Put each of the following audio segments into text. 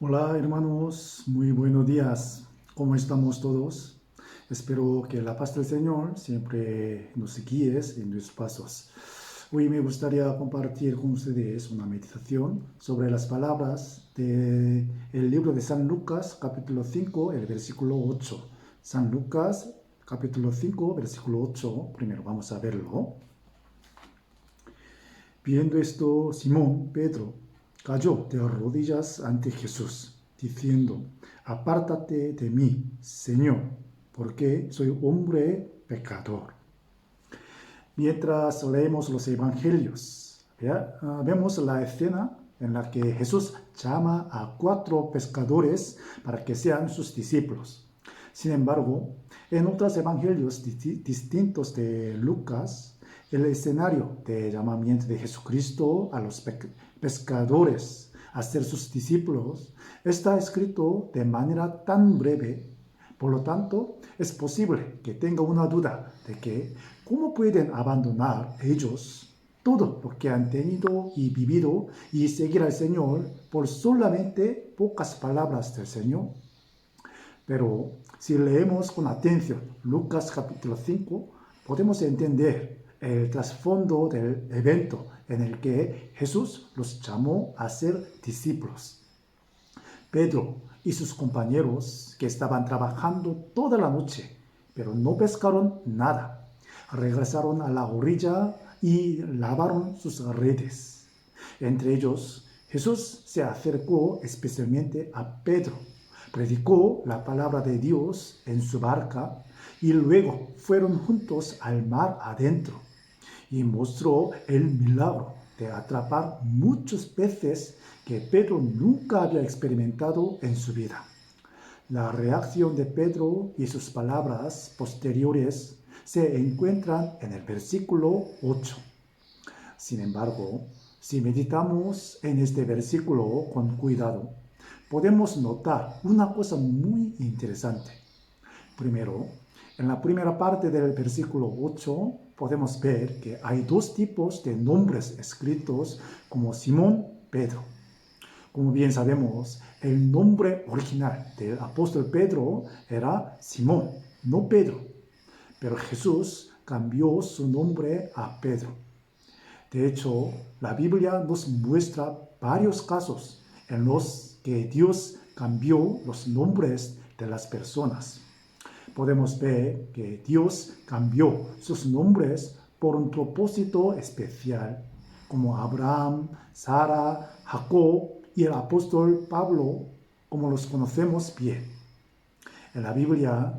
Hola hermanos, muy buenos días. ¿Cómo estamos todos? Espero que la paz del Señor siempre nos guíe en nuestros pasos. Hoy me gustaría compartir con ustedes una meditación sobre las palabras del libro de San Lucas, capítulo 5, el versículo 8. San Lucas, capítulo 5, versículo 8. Primero vamos a verlo. Viendo esto, Simón Pedro cayó de rodillas ante Jesús, diciendo: Apártate de mí, Señor, porque soy hombre pecador. Mientras leemos los evangelios, vemos la escena en la que Jesús llama a 4 pescadores para que sean sus discípulos. Sin embargo, en otros evangelios distintos de Lucas, el escenario de llamamiento de Jesucristo a los pescadores a ser sus discípulos está escrito de manera tan breve. Por lo tanto, es posible que tenga una duda de que cómo pueden abandonar ellos todo lo que han tenido y vivido y seguir al Señor por solamente pocas palabras del Señor. Pero si leemos con atención Lucas capítulo 5, podemos entender el trasfondo del evento en el que Jesús los llamó a ser discípulos. Pedro y sus compañeros, que estaban trabajando toda la noche, pero no pescaron nada, regresaron a la orilla y lavaron sus redes. Entre ellos, Jesús se acercó especialmente a Pedro, predicó la palabra de Dios en su barca y luego fueron juntos al mar adentro y mostró el milagro de atrapar muchos peces que Pedro nunca había experimentado en su vida. La reacción de Pedro y sus palabras posteriores se encuentran en el versículo 8. Sin embargo, si meditamos en este versículo con cuidado, podemos notar una cosa muy interesante. Primero, en la primera parte del versículo 8 podemos ver que hay 2 tipos de nombres escritos como Simón Pedro. Como bien sabemos, el nombre original del apóstol Pedro era Simón, no Pedro. Pero Jesús cambió su nombre a Pedro. De hecho, la Biblia nos muestra varios casos en los que Dios cambió los nombres de las personas. Podemos ver que Dios cambió sus nombres por un propósito especial, como Abraham, Sara, Jacob y el apóstol Pablo, como los conocemos bien. En la Biblia,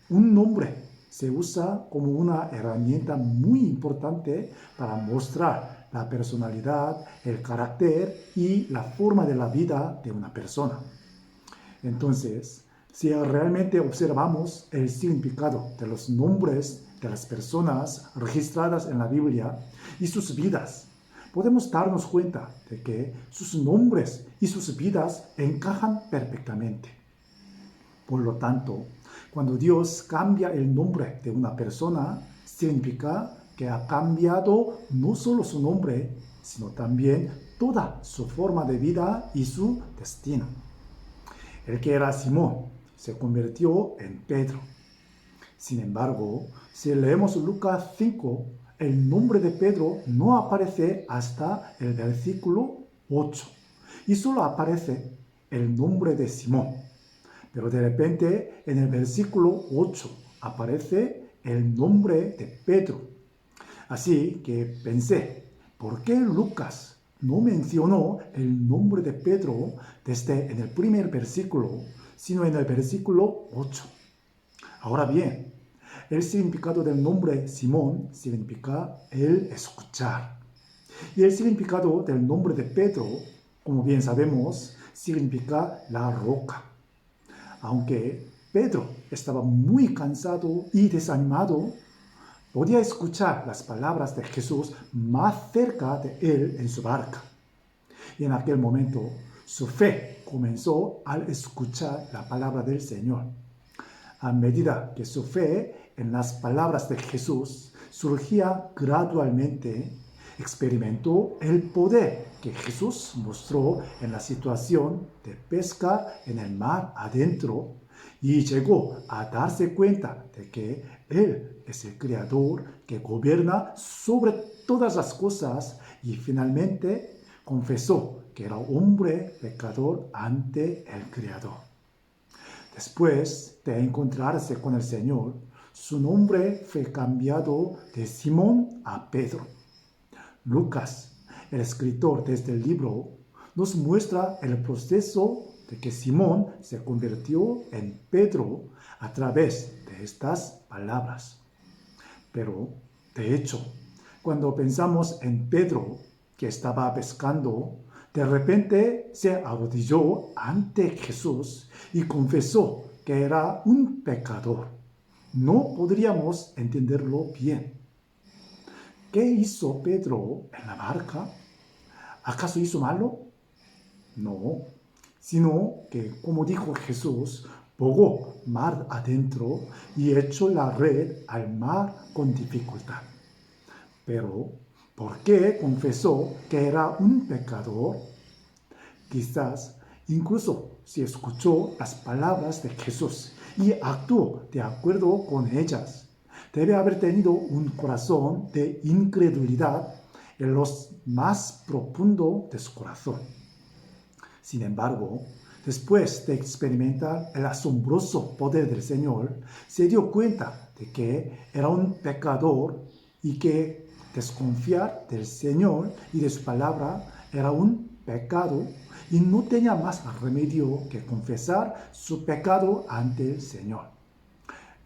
un nombre se usa como una herramienta muy importante para mostrar la personalidad, el carácter y la forma de la vida de una persona. Entonces, si realmente observamos el significado de los nombres de las personas registradas en la Biblia y sus vidas, podemos darnos cuenta de que sus nombres y sus vidas encajan perfectamente. Por lo tanto, cuando Dios cambia el nombre de una persona, significa que ha cambiado no solo su nombre, sino también toda su forma de vida y su destino. El que era Simón se convirtió en Pedro. Sin embargo, si leemos Lucas 5, el nombre de Pedro no aparece hasta el versículo 8 y solo aparece el nombre de Simón. Pero de repente en el versículo 8 aparece el nombre de Pedro. Así que pensé, ¿por qué Lucas no mencionó el nombre de Pedro desde en el primer versículo, sino en el versículo 8? Ahora bien, el significado del nombre Simón significa el escuchar. Y el significado del nombre de Pedro, como bien sabemos, significa la roca. Aunque Pedro estaba muy cansado y desanimado, podía escuchar las palabras de Jesús más cerca de él en su barca. Y en aquel momento su fe comenzó al escuchar la palabra del Señor. A medida que su fe en las palabras de Jesús surgía gradualmente, experimentó el poder que Jesús mostró en la situación de pesca en el mar adentro y llegó a darse cuenta de que Él es el Creador que gobierna sobre todas las cosas y finalmente confesó que era hombre pecador ante el Creador. Después de encontrarse con el Señor, su nombre fue cambiado de Simón a Pedro. Lucas, el escritor de este libro, nos muestra el proceso de que Simón se convirtió en Pedro a través de estas palabras. Pero, de hecho, cuando pensamos en Pedro, que estaba pescando, de repente se arrodilló ante Jesús y confesó que era un pecador. No podríamos entenderlo bien. ¿Qué hizo Pedro en la barca? ¿Acaso hizo malo? No, sino que, como dijo Jesús, bogó mar adentro y echó la red al mar con dificultad. Pero, ¿por qué confesó que era un pecador? Quizás, incluso si escuchó las palabras de Jesús y actuó de acuerdo con ellas, debe haber tenido un corazón de incredulidad en lo más profundo de su corazón. Sin embargo, después de experimentar el asombroso poder del Señor, se dio cuenta de que era un pecador y que desconfiar del Señor y de su palabra era un pecado y no tenía más remedio que confesar su pecado ante el Señor.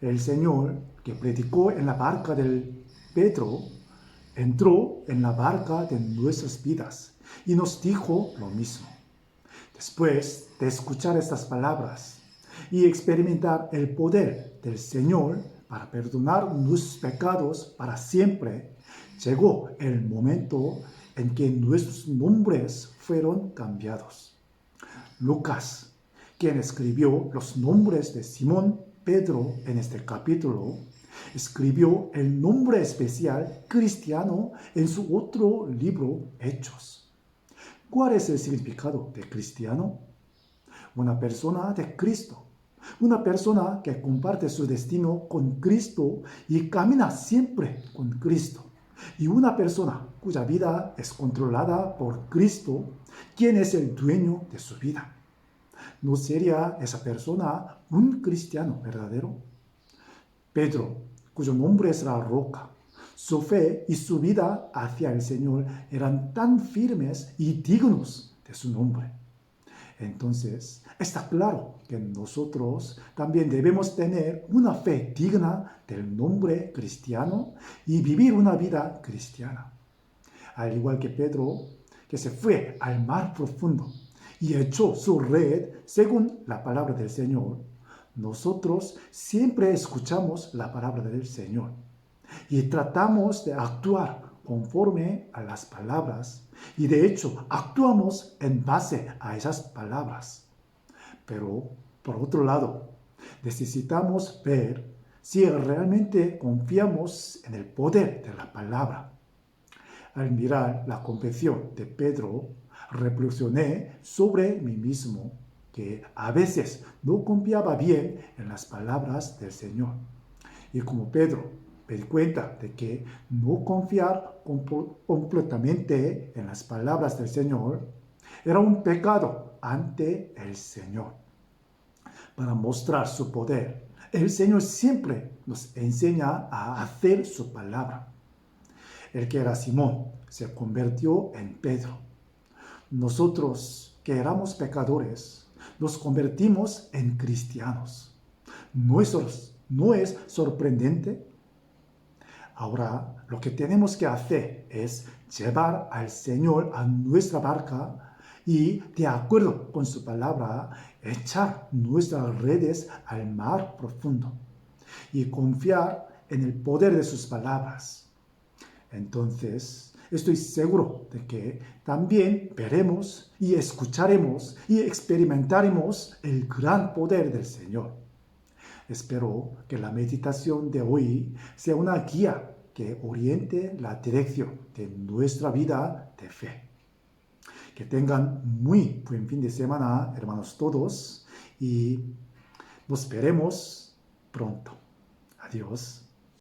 El Señor, que predicó en la barca de Pedro, entró en la barca de nuestras vidas y nos dijo lo mismo. Después de escuchar estas palabras y experimentar el poder del Señor para perdonar nuestros pecados para siempre, llegó el momento en que nuestros nombres fueron cambiados. Lucas, quien escribió los nombres de Simón Pedro en este capítulo, escribió el nombre especial cristiano en su otro libro, Hechos. ¿Cuál es el significado de cristiano? Una persona de Cristo, una persona que comparte su destino con Cristo y camina siempre con Cristo, y una persona cuya vida es controlada por Cristo, quien es el dueño de su vida. ¿No sería esa persona un cristiano verdadero? Pedro, cuyo nombre es la roca, su fe y su vida hacia el Señor eran tan firmes y dignos de su nombre. Entonces, está claro que nosotros también debemos tener una fe digna del nombre cristiano y vivir una vida cristiana. Al igual que Pedro, que se fue al mar profundo y echó su red según la palabra del Señor, nosotros siempre escuchamos la palabra del Señor y tratamos de actuar conforme a las palabras y de hecho actuamos en base a esas palabras. Pero, por otro lado, necesitamos ver si realmente confiamos en el poder de la palabra. Al mirar la confesión de Pedro, reflexioné sobre mí mismo que a veces no confiaba bien en las palabras del Señor. Y como Pedro, me di cuenta de que no confiar completamente en las palabras del Señor era un pecado ante el Señor. Para mostrar su poder, el Señor siempre nos enseña a hacer su palabra. El que era Simón se convirtió en Pedro. Nosotros, que éramos pecadores, nos convertimos en cristianos. ¿No es sorprendente? Ahora, lo que tenemos que hacer es llevar al Señor a nuestra barca y, de acuerdo con su palabra, echar nuestras redes al mar profundo y confiar en el poder de sus palabras. Entonces, estoy seguro de que también veremos y escucharemos y experimentaremos el gran poder del Señor. Espero que la meditación de hoy sea una guía que oriente la dirección de nuestra vida de fe. Que tengan muy buen fin de semana, hermanos todos, y nos veremos pronto. Adiós.